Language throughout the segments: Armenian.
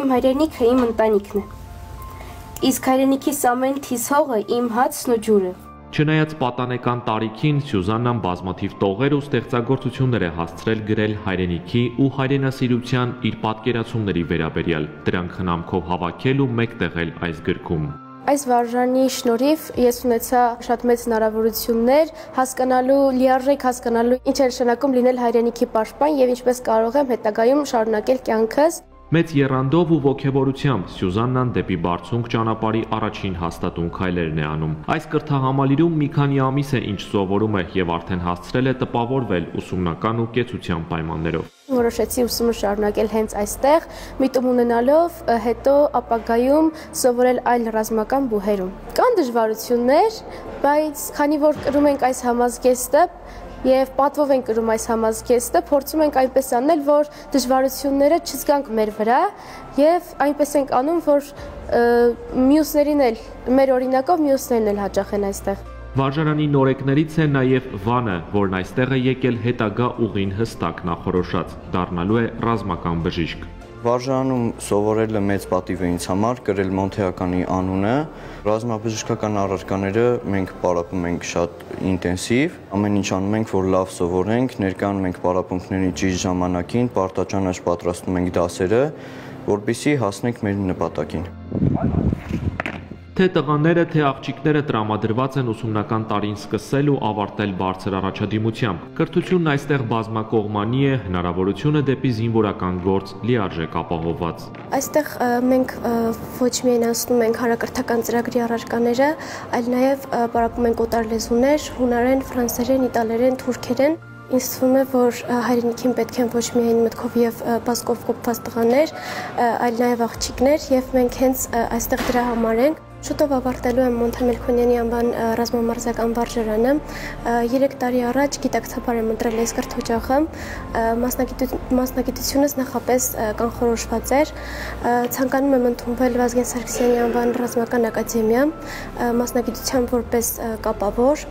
իմ հայրենիքը իմ ընտանիքն է։ Իսկ հայրենիքիս ամեն թիս հողը իմ հացն ու ջուրը։ Չնայած պատանեկան տարիքին Սյուզաննան բազմաթիվ տողեր ու ստեղծագործություններ է հասցրել գրել հայրենիքի ու հայրենասիրության իր պատկերացումների վերաբերյալ, դրանք խնամքով հավաքել ու մեկտեղել այս գրքում։ Այս վարժանի շնորհիվ ես ունեցա շատ մեծ հնարավորություններ հասկանալու, լիարժեք հասկանալու ինչ է նշանակում լինել հայրենիքի պաշտպան եւ ինչպես կարող եմ հետագայում շարունակել կյանքս։ Մեծ եռանդով ու ոգևորությամբ Սյուզաննան դեպի բարձունք ճանապարհի առաջին հաստատուն քայլերն է անում։ Այս կրթահամալիրում մի քանի ամիս է ինչ սովորում է եւ արդեն հասցրել է տպավորվել ուսումնական ու կեցության պայմաններով։ Որոշեցի ուսումը շարունակել հենց այստեղ, միտում ունենալով հետո ապագայում սովորել այլ ռազմական բուհերում։ Կան դժվարություններ, բայց քանի որ կրում ենք այս համազգեստը եւ պատվով ենք կրում այս համազգեստը, փորձում ենք այնպես անել, որ դժվարությունները չզգանք մեր վրա եւ այնպես ենք անում, որ մյուսներին էլ մեր օրինակով մյուսներն էլ հաճախեն այստեղ։ Վարժարանի նորեկներից է նաև Վանը, որն այստեղ է եկել հետագա ուղին հստակ նախորոշած, դառնալու է ռազմական բժիշկ։ Վարժարանում սովորելը մեծ պատիվ է ինձ համար, կրել Մոնթեականի անունը, ռազմաբժշկական առարկաները մենք պարապում ենք շատ ինտենսիվ, ամեն ինչ անում ենք, որ լավ սովորենք, ներկայանում ենք պարապմունքների ճիշտ ժամանակին, պարտաճանաչ պատրաստում ենք դասերը, որպեսզի հասնենք մեր նպատակին։ Թե տղաները, թե աղջիկները տրամադրված են ուսումնական տարին սկսել ու ավարտել բարձր առաջադիմությամբ։ Կրթությունն այստեղ բազմակողմանի է, հնարավորությունը դեպի զինվորական գործ լիարժեք ապահովված։ Այստեղ մենք ոչ միայն անցնում ենք հանրակրթական ծրագրի առարկաները, այլ նաև պարապում ենք օտար լեզուներ՝ հունարեն, ֆրանսերեն, իտալերեն, թուրքերեն։ Ինձ թվում է, որ հայրենիքին պետք են ոչ միայն մտքով եւ բազկով կոփված տղաներ, այլ նաև աղջիկներ, եւ մենք հենց այստեղ դրա համար ենք։ Շուտով ավարտելու եմ Մոնթե Մելքոնյանի անվան ռազմամարզական վարժարանը։ 3 տարի առաջ գիտակցաբար եմ ընտրել այս կրթօջախը։ Մասնագիտությունս նախապես կանխորոշված էր։ Ցանկանում եմ ընդունվել Վազգեն Սարգսյանի անվան ռազմական ակադեմիա, մասնագիտությամբ որպես կապավոր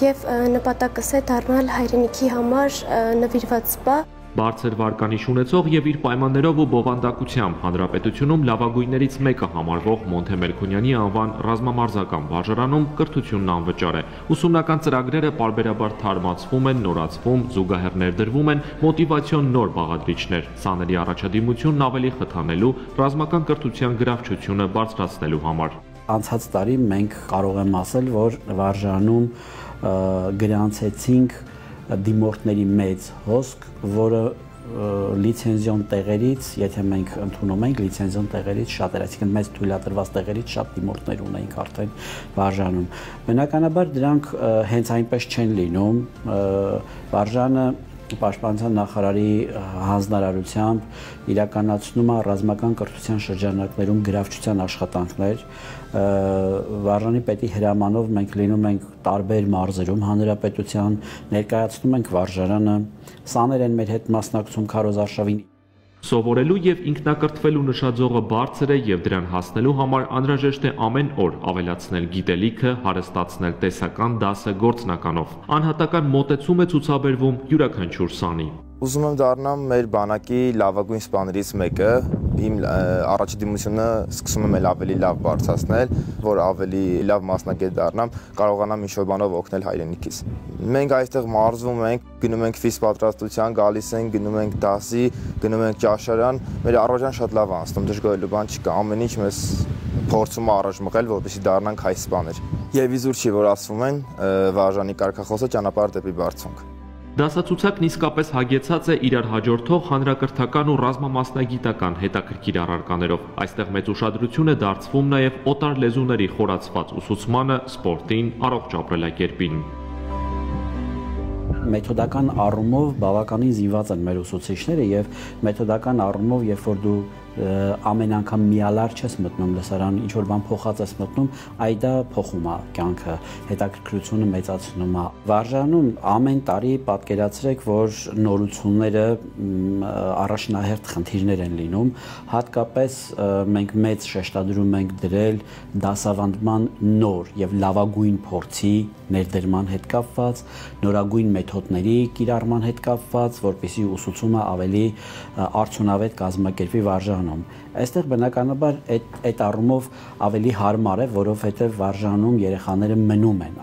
եւ նպատակս է դառնալ հայրենիքի համար նվիրված սպա։ Բարձր վարկանիշ ունեցող եւ իր պայմաններով ու բովանդակությամբ հանրապետությունում լավագույններից մեկը համարվող Մոնթե Մելքոնյանի անվան ռազմամարզական վարժարանում կրթությունն անվճար է։ Ուսումնական ծրագրերը պարբերաբար թարմացվում են, նորացվում, զուգահեռ ներդրվում են մոտիվացիոն նոր բաղադրիչներ, սաների առաջադիմությունն ավելի խթանելու, ռազմական կրթության գրավչությունը բարձրացնելու համար։ Անցած տարի մենք կարող եմ ասել, որ վարժարանում գրանցեցինք դիմորդների մեծ հոսք, որը լիցենզիոն տեղերից, եթե մենք ընդունում ենք լիցենզիոն տեղերից շատ էր, այսինքն մեծ թույլատրված տեղերից շատ դիմորդներ ունեինք արդեն վարժարանում։ Բնականաբար դրանք հենց այնպես չեն լինում, վարժանը Պաշտպանության նախարարի հանձնարարությամբ իրականացնում է ռազմական կրթության շրջանակներում գրավչության աշխատանքներ։ Վարժանի պետի հրամանով մենք լինում ենք տարբեր մարզերում հանրապետության, ներկայացնում ենք վարժարանը, սաներ են մեր հետ մասնակցում Քարոզ արշավին։ Սովորելու եւ ինքնակրթվելու նշաձողը բարձր է եւ դրան հասնելու համար անհրաժեշտ է ամեն օր ավելացնել գիտելիքը, հարստացնել տեսական դասը գործնականով։ Անհատական մոտեցում է ցուցաբերվում յուրաքանչյուր սանի։ Ուզում եմ դառնամ մեր բանակի լավագույն սպաներից մեկը, իմ առաջադիմությունը սկսում եմ ավելի լավ բարձրացնել, որ ավելի լավ մասնակից դառնամ, կարողանամ ինչ-որ բանով օգնել հայրենիքիս։ Մենք այստեղ մարզվում ենք, գնում ենք ֆիզ պատրաստության, գալիս ենք, գնում ենք դասի, գնում ենք ճաշարան, մեր առօրյան շատ լավ անցնում, դժգոհելու բան չկա, ամեն ինչ մեզ փորձում է առաջ մղել, որպեսզի դառնանք հայ սպաներ։ Եվ իզուր չի, որ ասվում են, վարժանի կարգախոսը ճանապարհ դեպի բարձունք։ Դասացուցակն իսկապես հագեցած է իրար հաջորդող հանրակրթական ու ռազմամասնագիտական հետաքրքիր առարկաներով։ Այստեղ մեծ ուշադրություն է դարձվում նաև օտար լեզուների խորացված ուսուցմանը, սպորտին, առողջ ապրելակերպին։ Մեթոդական առումով բավականին զինված են մեր ուսուցիչները եւ մեթոդական առումով, երբ որ դու ամեն անգամ միալար չես մտնում լսարան, ինչ որ բան փոխած ես մտնում, այ դա փոխում է կյանքը, հետաքրքրությունը մեծացնում է։ Վարժարանում ամեն տարի պատկերացրեք, որ նորությունները առաջնահերթ խնդիրներ են լինում, հատկապես մենք մեծ շեշտադրում ենք դրել դասավանդման նոր եւ լավագույն փորձի ներդրման հետ կապված, նորագույն մեթոդների կիրառման հետ կապված, որպեսզի ուսուցումը ավելի արդյունավետ կազմակերպվի վարժանում։ Այստեղ բնականաբար այդ առումով ավելի հարմար է, որովհետև վարժանում երեխաները մնում են,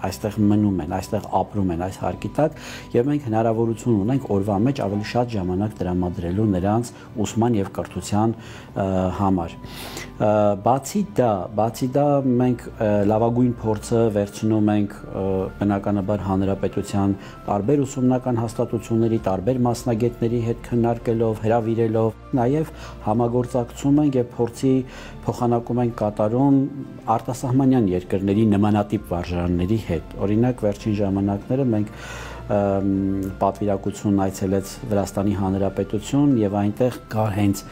այստեղ ապրում են այս հարկի տակ, եւ մենք հնարավորություն ունենք օրվա մեջ ավելի շատ ժամանակ տրամադրելու նրանց ուսման եւ կրթության համար։ Բացի դա մենք լավագույն փորձը վերցնում ենք բնականաբար հանրապետության տարբեր ուսումնական հաստատությունների, տարբեր մասնագետների հետ քննարկելով, հրավիրելով, նաեւ համագործակցում ենք եւ փորձի փոխանակում ենք կատարում արտասահմանյան երկրների նմանատիպ վարժարանների հետ։ Օրինակ վերջին ժամանակները մենք պատվիրակություն այցելեց Վրաստանի Հանրապետություն եւ այնտեղ կար հենց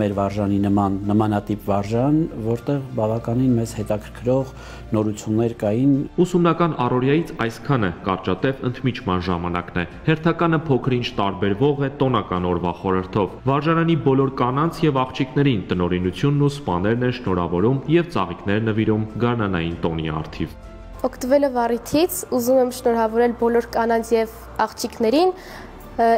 մեր վարժանի նմանատիպ վարժան, որտեղ բավականին մեծ հետաքրքրող նորություններ կային։ Ուսումնական առօրյայից այսքանը կարճատև ընդմիջման ժամանակն է։ Հերթականը փոքր-ինչ տարբերվող է տոնական օրվա խորհրդով։ Վարժարանի բոլոր կանանց եւ աղջիկներին տնօրինությունն ու սպաներն են շնորհավորում եւ ծաղիկներ նվիրում գարնանային տոնի առթիվ։ Օգտվելով առիթից ուզում եմ շնորհավորել բոլոր կանանց եւ աղջիկներին,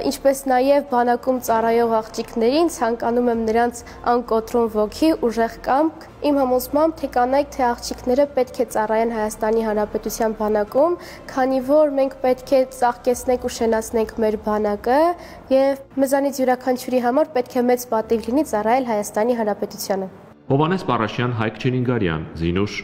ինչպես նաեւ բանակում ծառայող աղջիկներին, ցանկանում եմ նրանց անկոտրում ոգի, ուժեղ կամք, իմ համոզմամբ թե կանայք, թե աղջիկները պետք է ծառայեն Հայաստանի Հանրապետության բանակում, քանի որ մենք պետք է ծաղկեցնենք ու շենացնենք մեր բանակը եւ մեզանից յուրաքանչյուրի համար պետք է մեծ պատիվ լինի ծառայել Հայաստանի Հանրապետությանը։ Հովհաննես Պարաշյան, Հայկ Չելինգարյան, Զինուշ